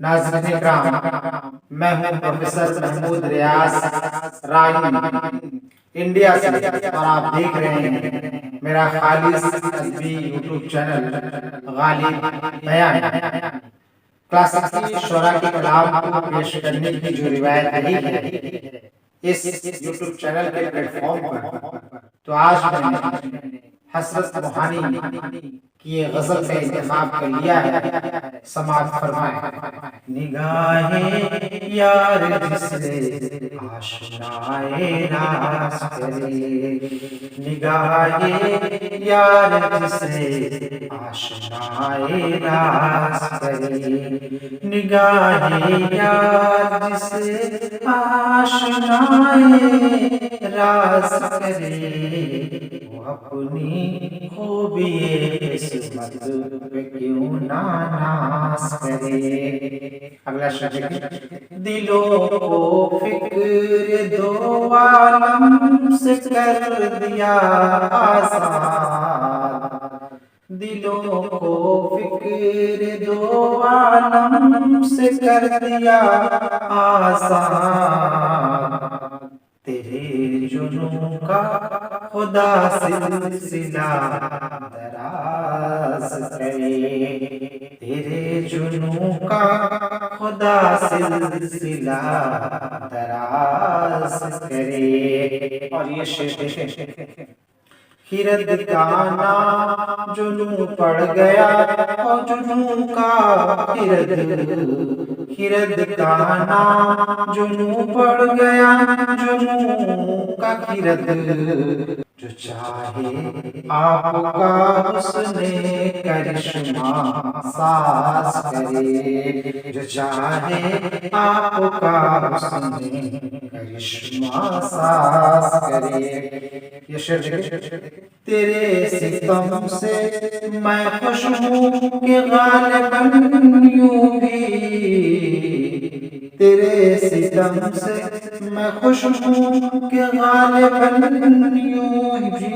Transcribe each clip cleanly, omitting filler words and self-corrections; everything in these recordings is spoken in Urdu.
ناظرین اکرام، میں ہوں پروفیسر محمود ریاض رائی انڈیا سے، اور آپ دیکھ رہے ہیں میرا خالص ادبی یوٹیوب چینل غالب بیان۔ کلاسیکی شعراء کے کلام کو پیش کرنے کی جو روایت رہی ہے اس یوٹیوب چینل کے پلیٹ فارم پر، تو آج میں نے حسرت موہانی کی یہ غزل کا انتخاب کر لیا ہے، سماعت فرمائیں۔ نگاہ یار جس سے آشنائے راز کرے، نگاہ یار جس سے آشنائے راز کرے، نگاہ یار جس سے آشنائے راز کرے، وہ اپنی خوبی قسمت پہ کیوں نہ ناز کرے۔ اگلا شعر، دلوں کو فکر دو عالم سے کر دیا آزاد، دلوں کو فکر دو عالم سے کر دیا آزاد، تیرے جنوں کا خدا سلسلہ دراز کرے، تیرے جنوں کا خدا سلسلہ دراز کرے۔ اور یہ شعر، خرد کا نام جنوں پڑ گیا اور جنوں کا خرد کا نام جنوں پڑ گیا جنوں کا خرد، جو چاہے آپ کا حسن کرشمہ ساز کرے، جو چاہے آپ کا حسن کرشمہ ساز کرے۔ یہ شعر، تیرے ستم سے میں خوش ہوں کہ غالباً یوں بھی، تیرے ستم سے میں خوش ہوں کہ غالباً یوں بھی،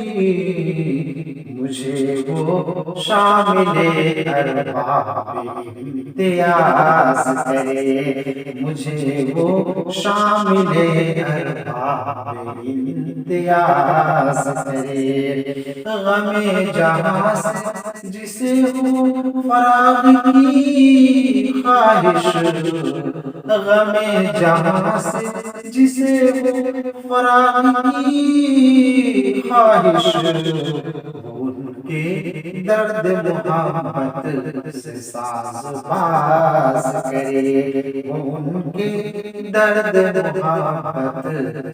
مجھے وہ شامل ارباب امتیاز کرے، مجھے وہ شامل ارباب امتیاز کرے۔ غم جہاں سے جسے ہو فراغ کی خواہش، غم جہاں سے جسے ہو فراغ کی خواہش، ان کے درد محبت سے ساز باز کرے، ان کے درد محبت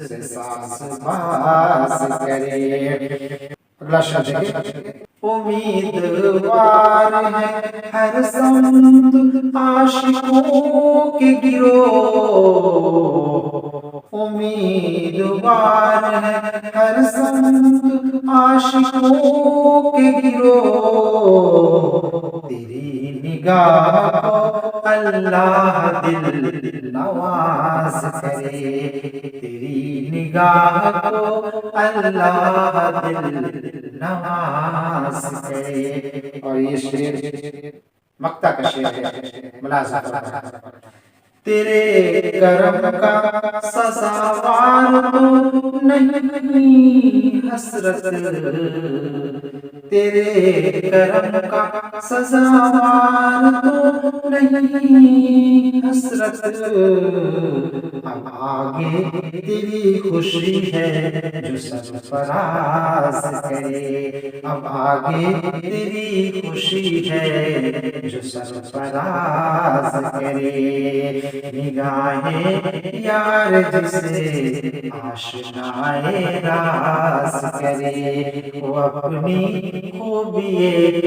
سے ساز باز کرے۔ اگلا شعر، امیدوار ہے ہر سمت عاشقوں کے گروہ، امیدوار ہے ہر سمت عاشقوں کے گروہ، تیری نگاہ کو اللہ دل نواز کرے، تیری نگاہ کو اللہ دل نواز کرے۔ اور یہ شعر مقطع کا شعر ہے، ملاحظہ فرمائیں۔ تیرے کرم کا سزاوار تو نہیں حسرت، تیرے کرم کا سزاوار تو نہیں حسرت، اب آگے تیری خوشی ہے جو سرفراز کرے، اب آگے تیری خوشی ہے جو سرفراز کرے، نگاہ یار جسے آشنائے راز کرے، وہ اپنی خوبی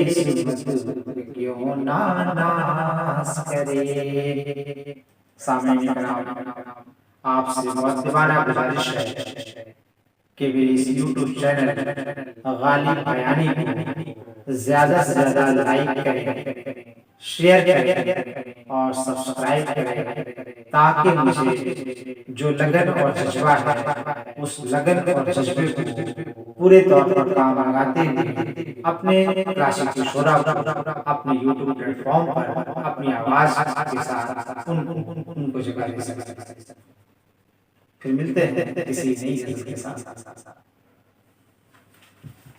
قسمت کیوں نہ ناز کرے۔ سامعین کرام، آپ سے مؤدبانہ گزارش ہے کہ میری اس یوٹیوب چینل غالب بیانی کو زیادہ سے زیادہ لائک کریں، شیئر کریں اور سبسکرائب کریں، تاکہ مجھے جو لگن اور جذبہ ہے اس لگن اور جذبے کو پورے طور پر کام لگاتے ہوئے اپنے کلاسک شعرا اپنے یوٹیوب پلیٹ فارم پر اپنی آواز کے ساتھ ان کو جگہ دے سکتے ہیں۔ پھر ملتے ہیں کسی نئی غزل کے ساتھ۔